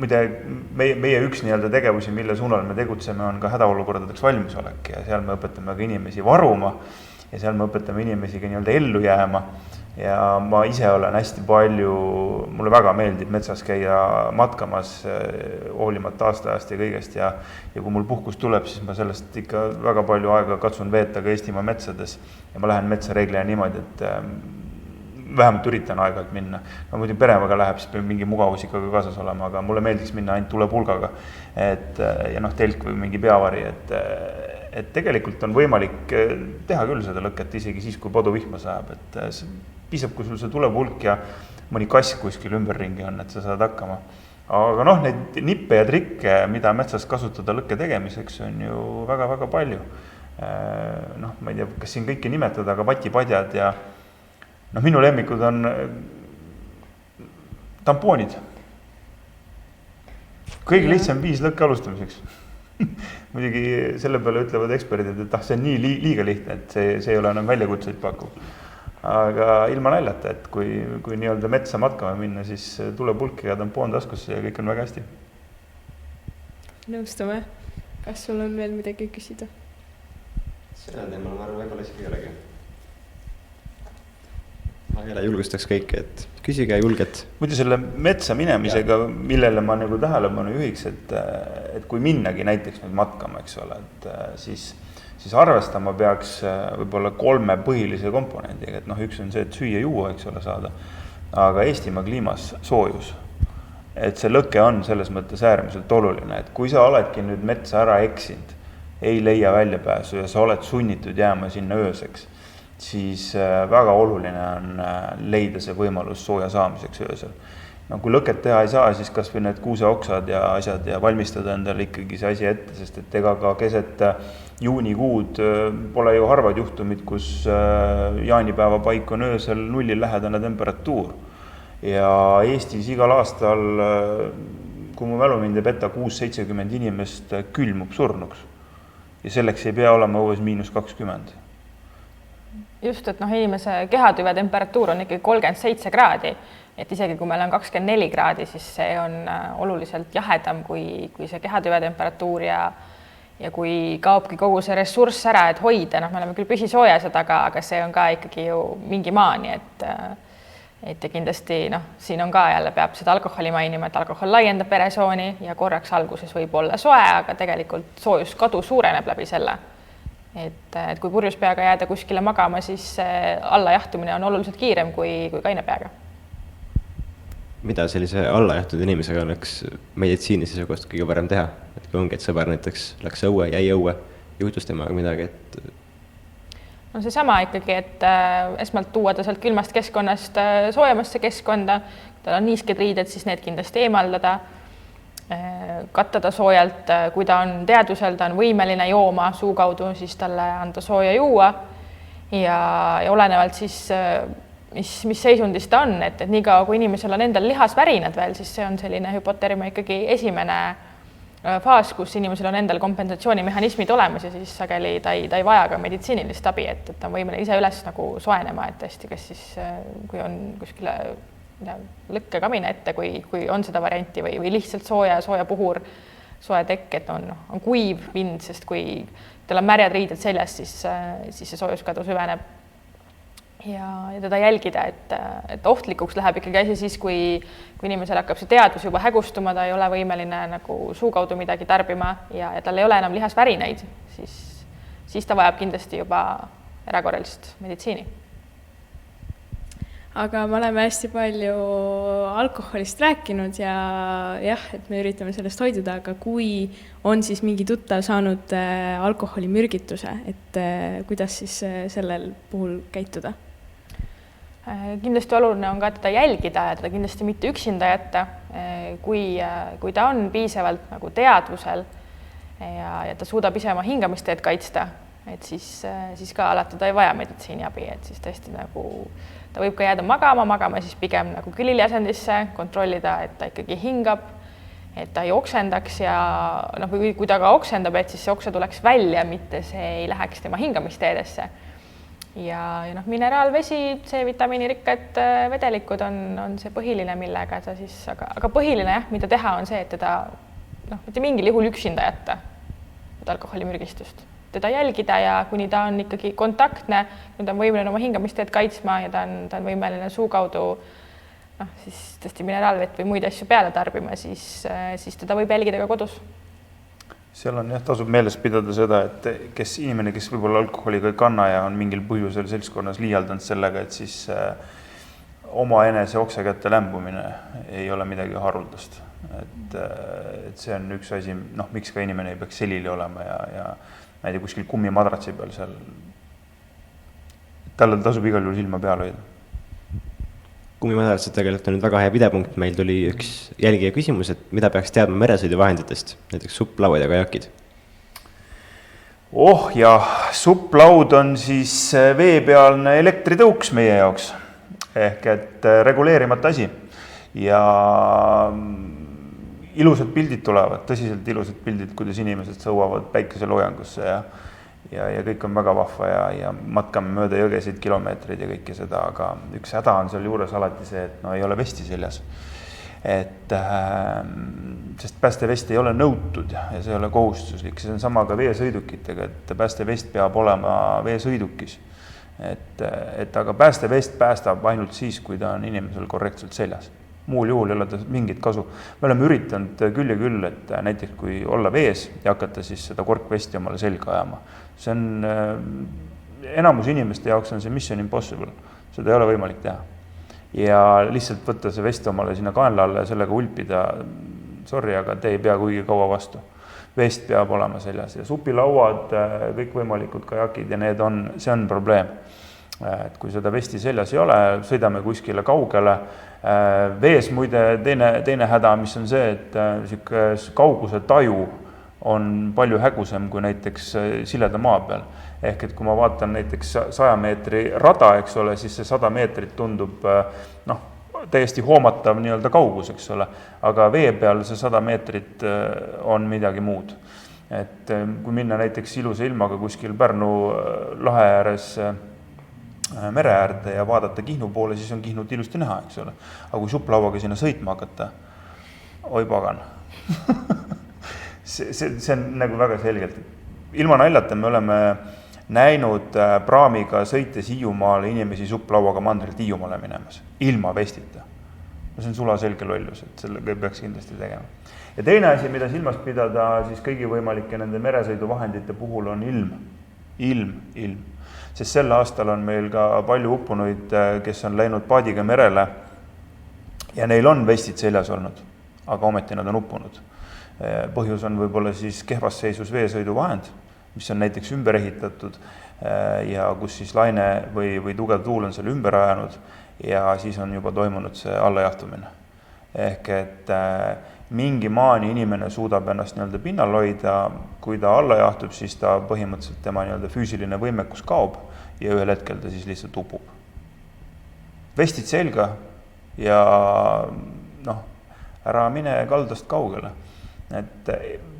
Meie üks nii-öelda tegevusi, mille suunal me tegutseme, on ka hädaolukordadeks valmisolek ja seal me õpetame ka inimesi varuma ja seal me õpetame inimesi ka nii-öelda ellu jääma. Ja ma ise olen hästi palju, mulle väga meeldib metsas käia matkamas, hoolimata aastaajast ja kõigest ja kui mul puhkus tuleb, siis ma sellest ikka väga palju aega katsun veeta ka Eestimaa metsades ja ma lähen metsa reeglina niimoodi, et vähemalt üritan aeg-ajalt minna. Muidu peremaga läheb, siis peab mingi mugavusikaga kaasas olema, aga mulle meeldiks minna ainult tulepulgaga ja telk või mingi peavari, et tegelikult on võimalik teha küll seda lõket isegi siis, kui paduvihma saab, et piisab, kui sul see tulepulk ja mõni kass kuskil ümberringi on, et sa saad hakkama. Aga neid nippe ja trikke, mida metsas kasutada lõkke tegemiseks, on ju väga-väga palju. Ma ei tea, kas siin kõiki nimetada, aga vatipadjad ja minu lemmikud on tampoonid. Kõige lihtsam viis lõkke alustamiseks. Muidugi selle peale ütlevad eksperdid, et see on nii liiga lihtne, et see ei ole enam väljakutseid pakub. Aga ilma naljata, et kui nii-öelda metsa matkama minna, siis tule pulk ja tampoon taskusse ja kõik on väga hästi. Nõustume. Kas sul on veel midagi küsida? Selle teemal ma arvan võib-olla isegi ei olegi. Ma jälle julgustaks kõike, et küsige julget. Muidu selle metsa minemisega, millele ma nagu tähelepanu juhiks, et kui minnagi näiteks nüüd matkama, eks ole, et siis arvestama peaks võib-olla 3 põhilise komponendiga, et üks on see, et süüa juua, eks ole, saada, aga Eestimaa kliimas soojus. Et see lõke on selles mõttes äärmiselt oluline, et kui sa oledki nüüd metsa ära eksinud, ei leia väljapääsu ja sa oled sunnitud jääma sinna ööseks, siis väga oluline on leida see võimalus sooja saamiseks öösel. No kui lõket teha ei saa, siis kas või need kuuseoksad ja asjad ja valmistada endale ikkagi see asi ette, sest et ega ka keset juunikuud pole ju harvad juhtumid, kus jaanipäeva paik on öösel nullil lähedane temperatuur. Ja Eestis igal aastal, kui mu mälu mind ei peta, 6-70 inimest külmub surnuks. Ja selleks ei pea olema õues -20. Just, et inimese kehatüve temperatuur on ikkagi 37 kraadi. Et isegi kui meil on 24 kraadi, siis see on oluliselt jahedam kui see kehatüve temperatuur ja kui kaobki kogu see ressurss ära, et hoida, me oleme küll püsisoojased, aga see on ka ikkagi ju mingi maani, et kindlasti siin on ka jälle peab seda alkoholi mainima, et alkohol laiendab veresooni ja korraks alguses võib olla soe, aga tegelikult soojuskadu suureneb läbi selle. Et kui purjus peaga jääda kuskile magama, siis allajahtumine on oluliselt kiirem kui kaine peaga. Mida sellise allajahtud inimesega oleks meditsiini seisukohast kõige parem teha? Et kui ongi, et sõber näiteks läks õue, jäi õue, juhtus temaga midagi, et... No see sama ikkagi, et esmalt tuua ta sealt külmast keskkonnast soojemasse keskkonda, tal on niisked riided, siis need kindlasti eemaldada, katta ta soojalt, kui ta on teadvusel, ta on võimeline jooma suu kaudu, siis talle anda sooja juua ja olenevalt siis mis seisundis ta on, et nii kaua, kui inimesel on endal lihasvärinad veel, siis see on selline hüpotermia ikkagi esimene faas, kus inimesel on endal kompensatsioonimehhanismid olemas ja siis sageli ta ei vaja ka meditsiinilist abi, et ta on võimeline ise üles nagu soenema, et tõesti, kas siis, kui on kuskile lõkkekamine ette, kui on seda varianti või lihtsalt sooja puhur, soe tekk, et on kuiv vind, sest kui tal on märjad riided seljas, siis see soojuskadu süveneb. Ja teda jälgida, et ohtlikuks läheb ikkagi asi siis, kui inimesel hakkab see teadvus juba hägustuma, ta ei ole võimeline nagu suu kaudu midagi tarbima ja tal ei ole enam lihasvärinaid, siis ta vajab kindlasti juba erakorralist meditsiini. Aga me oleme hästi palju alkoholist rääkinud ja jah, et me üritame sellest hoiduda, aga kui on siis mingi tuttav saanud alkoholimürgituse, et kuidas siis sellel puhul käituda? Kindlasti oluline on ka teda jälgida ja teda kindlasti mitte üksinda jätta, kui ta on piisavalt nagu teadvusel ja ta suudab ise oma hingamisteed kaitsta, et siis ka alati ta ei vaja meditsiiniabi, et siis tõesti nagu ta võib ka jääda magama siis pigem nagu küliliasendisse, kontrollida, et ta ikkagi hingab, et ta ei oksendaks ja kui ta ka oksendab, et siis see okse tuleks välja, mitte see ei läheks tema hingamisteedesse. Ja mineraalvesi, C-vitamiini rikkad vedelikud on see põhiline, millega ta siis, aga põhiline mida teha on see, et teda mitte mingil juhul üksinda jätta alkoholimürgistust. Teda jälgida ja kuni ta on ikkagi kontaktne, kui ta on võimeline oma hingamisteed kaitsma ja ta on võimeline suu kaudu siis tõesti mineraalvett või muid asju peale tarbima, siis teda võib jälgida ka kodus. Seal on tasub meeles pidada seda, et inimene, kes võib-olla alkoholiga ei kanna ja on mingil põhjusel seltskonnas liialdanud sellega, et siis oma enese okse kätte lämbumine ei ole midagi haruldast. Et see on üks asi, miks ka inimene ei peaks selili olema ja ma ei tea, kuskil kummimadratsi peal seal. Talle tasub igal juhul silma peal hoida. Kummimadratsid tegelikult on nüüd väga hea pidepunkt. Meil tuli üks jälgija küsimus, et mida peaks teadma meresõiduvahenditest, näiteks supplauad ja kajakid? Ja supplaud on siis veepealne elektritõuks meie jaoks ehk et reguleerimata asi ja ilusad pildid tulevad, tõsiselt ilusad pildid, kuidas inimesed sõuavad päikeseloojangusse ja kõik on väga vahva ja matkame mööda jõgesid kilomeetreid ja kõike seda, aga üks häda on seal juures alati see, et ei ole vesti seljas. Sest päästevest ei ole nõutud ja see ei ole kohustuslik. See on sama ka veesõidukitega, et päästevest peab olema veesõidukis. Aga päästevest päästab ainult siis, kui ta on inimesel korrektselt seljas. Muul juhul ei ole ta mingit kasu. Me oleme üritanud küll ja küll, et näiteks kui olla vees ja hakata siis seda korkvesti omale selga ajama. See on enamus inimeste jaoks on see mission impossible. Seda ei ole võimalik teha. Ja lihtsalt võtta see vest omale sinna kaenla alla ja sellega ulpida, sorry, aga te ei pea kuigi kaua vastu. Vest peab olema seljas ja supilauad, kõik võimalikud kajakid ja see on probleem. et kui seda vesti seljas ei ole, sõidame kuskile kaugele. Vees muide teine häda, mis on see, et kauguse taju on palju hägusam kui näiteks sileda maa peal. Ehk et kui ma vaatan näiteks 100 meetri rada, eks ole, siis see 100 meetrit tundub täiesti hoomatav nii-öelda kaugus, eks ole. Aga vee peal see 100 meetrit on midagi muud. Et kui minna näiteks ilusa ilmaga kuskil Pärnu lahe ääres mere äärde ja vaadata Kihnu poole, siis on Kihnut ilusti näha, eks ole. Aga kui supplauaga sinna sõitma hakata, oi pagan. see on nagu väga selgelt. Ilma naljata me oleme näinud praamiga sõites Hiiumaale inimesi supplauaga mandrilt Hiiumaale minemas, ilma vestita. See on sulaselge lollus, et sellega peaks kindlasti tegema. Ja teine asi, mida silmas pidada siis kõigi võimalike nende meresõiduvahendite puhul on ilm. Sest sel aastal on meil ka palju uppunuid, kes on läinud paadiga merele ja neil on vestid seljas olnud, aga ometi nad on uppunud. Põhjus on võib-olla siis kehvas seisus veesõiduvahend, mis on näiteks ümber ehitatud ja kus siis laine või tugev tuul on selle ümber ajanud ja siis on juba toimunud see allajahtumine. Ehk et mingi maani inimene suudab ennast nii-öelda pinnal hoida, kui ta alla jahtub, siis ta põhimõtteliselt tema nii-öelda füüsiline võimekus kaob ja ühel hetkel ta siis lihtsalt upub. Vestid selga ja ära mine kaldast kaugele. Et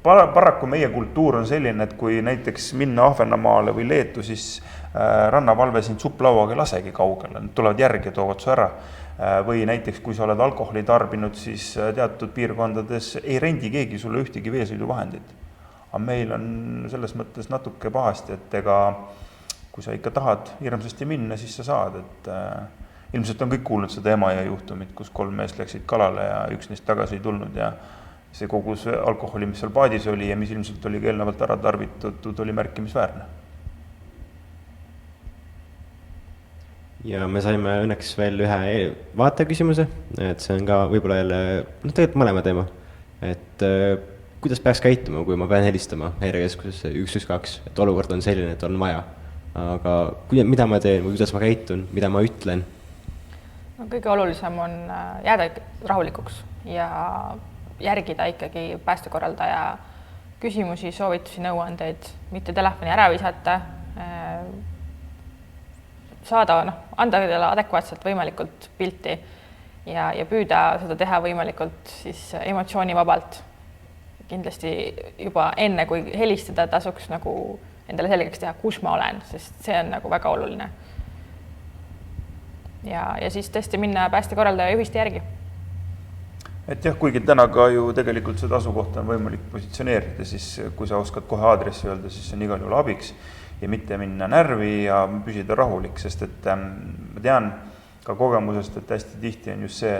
paraku meie kultuur on selline, et kui näiteks minna Ahvenamaale või Leetu, siis rannavalve sind supplauaga lasegi kaugele, nad tulevad järgi ja toovad su ära. Või näiteks, kui sa oled alkoholi tarbinud, siis teatud piirkondades ei rendi keegi sulle ühtegi veesõiduvahendit. Aga meil on selles mõttes natuke pahasti, et kui sa ikka tahad hirmsasti minna, siis sa saad. Et ilmselt on kõik kuulnud seda Emajõe juhtumit, kus 3 meest läksid kalale ja üks neist tagasi ei tulnud ja see kogus alkoholi, mis seal paadis oli ja mis ilmselt oli eelnevalt ära tarvitatud, oli märkimisväärne. Ja me saime õnneks veel ühe vaateküsimuse, et see on ka võib-olla jälle, tegelikult mõlema teema, et kuidas peaks käituma, kui ma pean helistama häirekeskusesse 112, et olukord on selline, et on vaja, aga mida ma teen või kuidas ma käitun, mida ma ütlen? No, kõige olulisem on jääda rahulikuks ja järgida ikkagi päästekorraldaja küsimusi, soovitusi, nõuandeid, mitte telefoni ära visata, saada, anda adekvaatselt võimalikult pilti ja püüda seda teha võimalikult siis emotsioonivabalt. Kindlasti juba enne, kui helistada, tasuks nagu endale selgeks teha, kus ma olen, sest see on nagu väga oluline. Ja siis tõesti minna päästekorraldaja juhiste järgi. Et jah, kuigi täna ka ju tegelikult seda asukohta on võimalik positsioneerida, siis kui sa oskad kohe aadressi öelda, siis on igal juhul abiks ja mitte minna närvi ja püsida rahulik, sest et ma tean ka kogemusest, et hästi tihti on just see,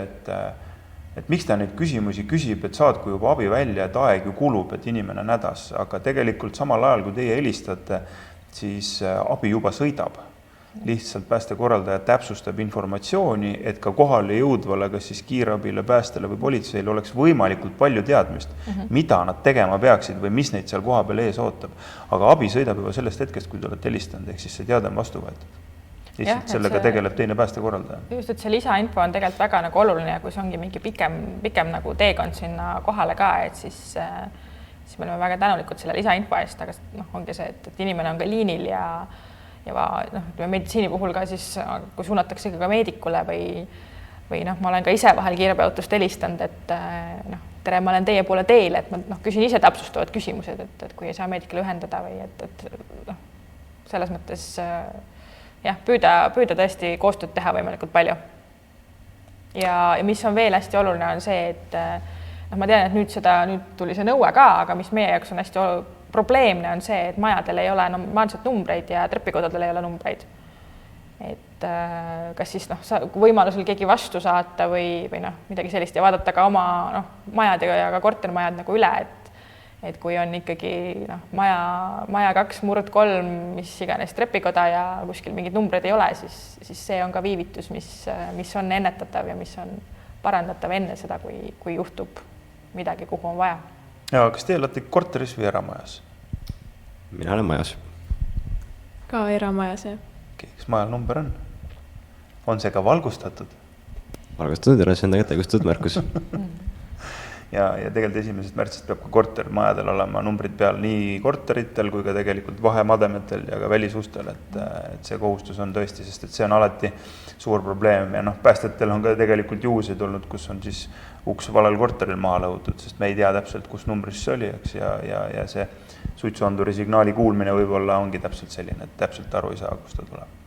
et miks ta neid küsimusi küsib, et saadku juba abi välja, et aeg ju kulub, et inimene on hädas, aga tegelikult samal ajal, kui teie helistate, siis abi juba sõidab. Lihtsalt päästekorraldaja täpsustab informatsiooni, et ka kohale jõudvale, kas siis kiirabile, päästele või politseile oleks võimalikult palju teadmist, mida nad tegema peaksid või mis neid seal koha peal ees ootab. Aga abi sõidab juba sellest hetkest, kui te olete helistanud, ehk siis see teade on vastu võetud. Lihtsalt sellega tegeleb teine päästekorraldaja. Just, et see lisainfo on tegelikult väga nagu oluline ja kui see ongi mingi pikem nagu teekond sinna kohale ka, et siis me oleme väga tänulikud selle lisainfo eest, aga ongi see, et inimene on ka liinil ja meditsiini puhul ka siis, kui suunatakse ka meedikule või ma olen ka ise vahel kiirabiautust helistanud, et tere, ma olen teie poole teel, et ma küsin ise täpsustavad küsimused, et kui ei saa meedikule ühendada või et selles mõttes püüda tõesti koostööd teha võimalikult palju. Ja mis on veel hästi oluline on see, et ma tean, et nüüd tuli see nõue ka, aga mis meie jaoks on hästi probleemne on see, et majadel ei ole normaalselt numbreid ja trepikodadel ei ole numbreid. Et kas siis võimalusel keegi vastu saata või midagi sellist ja vaadata ka oma majad ja ka kortermajad nagu üle, et kui on ikkagi maja 2/3, mis iganes trepikoda ja kuskil mingid numbreid ei ole, siis see on ka viivitus, mis on ennetatav ja mis on parandatav enne seda, kui juhtub midagi, kuhu on vaja. Ja kas te olete korteris või eramajas? Mina olen majas. Ka eramajas, jah. kes majal number on? On see ka valgustatud? Valgustatud, see on tegelikult õigustatud märkus. ja tegelikult 1. märtsist peab ka kortermajadel olema numbrid peal nii korteritel kui ka tegelikult vahemademetel ja ka välisustel, et see kohustus on tõesti, sest et see on alati suur probleem ja päästjatel on ka tegelikult juhuseid olnud, kus on siis uks valel korteril maha lõhutud, sest me ei tea täpselt, kus numbris see oli, eks, ja see suitsuanduri signaali kuulmine võib-olla ongi täpselt selline, et täpselt aru ei saa, kus ta tuleb.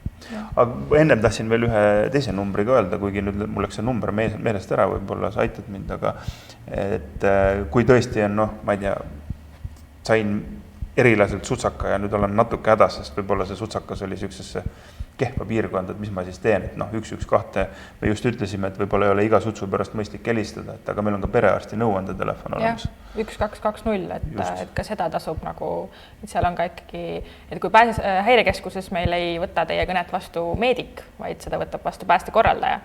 Aga ennem tahtsin veel ühe teise numbri ka öelda, kuigi nüüd mul läks see number meelest ära, võib-olla sa aitad mind, aga et kui tõesti on, ma ei tea, sain erilaselt sutsaka ja nüüd olen natuke hädas, sest võib-olla see sutsakas oli sellisesse kehva piirkonda, et mis ma siis teen, et 112 me just ütlesime, et võib-olla ei ole iga sutsu pärast mõistlik helistada, et aga meil on ka perearsti nõuandetelefon olemas. 1220, et ka seda tasub nagu, et seal on ka ikkagi, et kui häirekeskuses meil ei võta teie kõnet vastu meedik, vaid seda võtab vastu päästekorraldaja,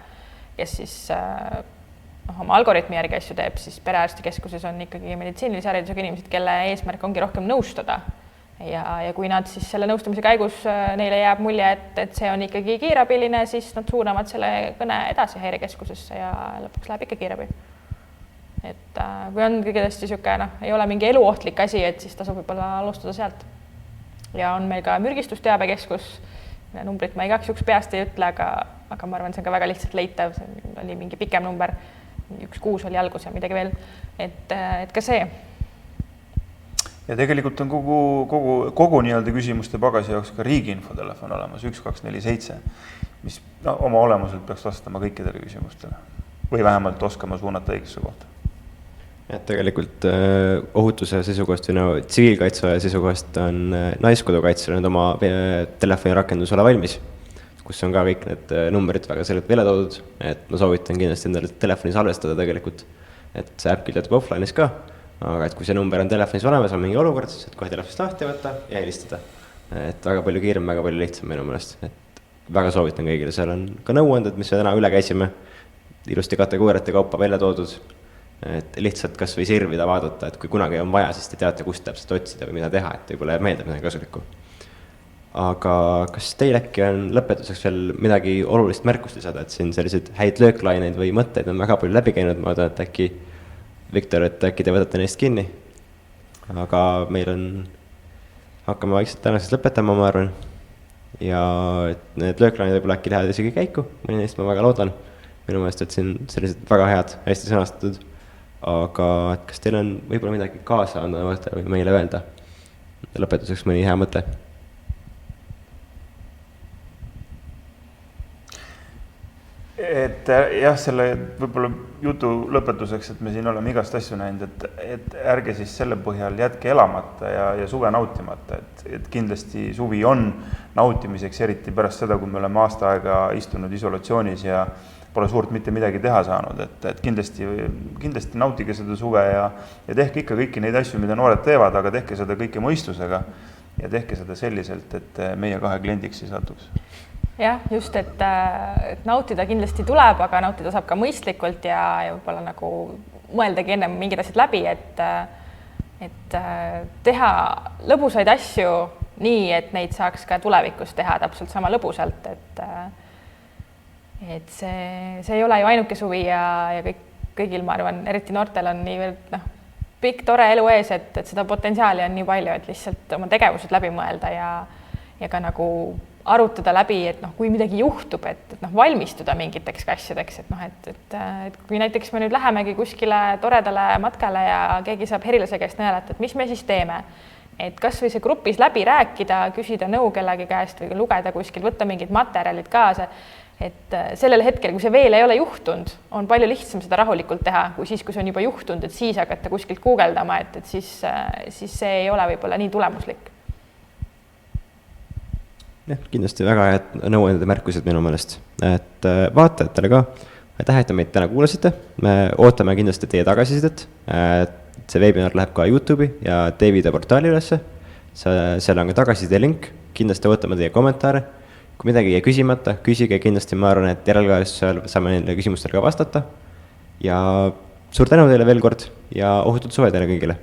kes siis oma algoritmi järgi asju teeb, siis perearstikeskuses on ikkagi meditsiinilise haridusega inimesed, kelle eesmärk ongi rohkem nõustada. Ja kui nad siis selle nõustamise käigus neile jääb mulje, et see on ikkagi kiirabiline, siis nad suunavad selle kõne edasi häirekeskusesse ja lõpuks läheb ikka kiirabi. Et kui on tõesti niisugune, ei ole mingi eluohtlik asi, et siis tasub võib-olla alustada sealt. Ja on meil ka mürgistusteabekeskus, numbrit ma igaks juhuks peast ei ütle, aga ma arvan, see on ka väga lihtsalt leitav, see oli mingi pikem number, 16 oli algus ja midagi veel, et ka see. Ja tegelikult on kogu nii-öelda küsimuste pagasi jaoks ka riigi infotelefon olemas, 1247, mis oma olemuselt peaks vastama kõikidele küsimustele või vähemalt oskama suunata õigesse kohta. Et tegelikult ohutuse seisukohast või tsiviilkaitse seisukohast on Naiskodukaitsel nüüd oma telefonirakendus ole valmis, kus on ka kõik need numbrid väga selgelt välja toodud, et ma soovitan kindlasti endale telefoni salvestada tegelikult, et see äpp töötab offline'is ka. Aga et kui see number on telefonis olemas, on mingi olukord, siis et kohe telefonist lahti võtta ja helistada. Et väga palju kiirem, väga palju lihtsam minu mõelest. Et väga soovitan kõigile, seal on ka nõuanded, mis me täna üle käisime, ilusti kategooriate kaupa välja toodud. Et lihtsalt kas või sirvida vaadata, et kui kunagi on vaja, siis te teate, kust täpselt otsida või mida teha, et võib-olla jääb meelde midagi kasulikku. Aga kas teil äkki on lõpetuseks veel midagi olulist märkust lisada, et siin sellised häid lööklaineid või mõtteid on väga palju läbi käinud, ma arvan, et äkki Viktor, et äkki te võtate neist kinni, aga meil on, hakkame vaikselt tänasest lõpetama, ma arvan, ja et need lööklainid võib-olla äkki lähevad isegi käiku, mõni neist ma väga loodan, minu meelest, et siin sellised väga head, hästi sõnastatud, aga et kas teil on võib-olla midagi kaasa anda või meile öelda, lõpetuseks mõni hea mõte? Et jah, selle võib-olla jutu lõpetuseks, et me siin oleme igast asju näinud, et ärge siis selle põhjal jätke elamata ja suve nautimata, et kindlasti suvi on nautimiseks, eriti pärast seda, kui me oleme aasta aega istunud isolatsioonis ja pole suurt mitte midagi teha saanud, et kindlasti nautige seda suve ja tehke ikka kõiki neid asju, mida noored teevad, aga tehke seda kõike mõistusega ja tehke seda selliselt, et meie kahe kliendiks ei satuks. Jah, just, et nautida kindlasti tuleb, aga nautida saab ka mõistlikult ja võib-olla nagu mõeldagi enne mingid asjad läbi, et teha lõbusaid asju nii, et neid saaks ka tulevikus teha täpselt sama lõbusalt, et see ei ole ju ainuke suvi ja kõigil, ma arvan, eriti noortel on niivõrd pikk, tore elu ees, et seda potentsiaali on nii palju, et lihtsalt oma tegevused läbi mõelda ja ka nagu arutada läbi, et kui midagi juhtub, et valmistuda mingiteks asjadeks, et kui näiteks me nüüd lähemegi kuskile toredale matkale ja keegi saab herilase käest nõelata, et mis me siis teeme, et kas või see grupis läbi rääkida, küsida nõu kellegi käest või lugeda kuskil, võtta mingid materjalid kaasa, et sellel hetkel, kui see veel ei ole juhtunud, on palju lihtsam seda rahulikult teha, kui siis, kui see on juba juhtunud, et siis hakata kuskilt guugeldama, et siis see ei ole võib-olla nii tulemuslik. Kindlasti väga head nõuanded ja märkused minu meelest, et vaatajatele ka, aitäh, et meid täna kuulasite, me ootame kindlasti teie tagasisidet, see webinar läheb ka YouTube'i ja Davide portaali ülesse, seal on ka tagasiside link, kindlasti ootame teie kommentaare, kui midagi jäi küsimata, küsige kindlasti, ma arvan, et järelkajastusel saame neile küsimustele ka vastata ja suur tänu teile veel kord ja ohutut suve teile kõigile!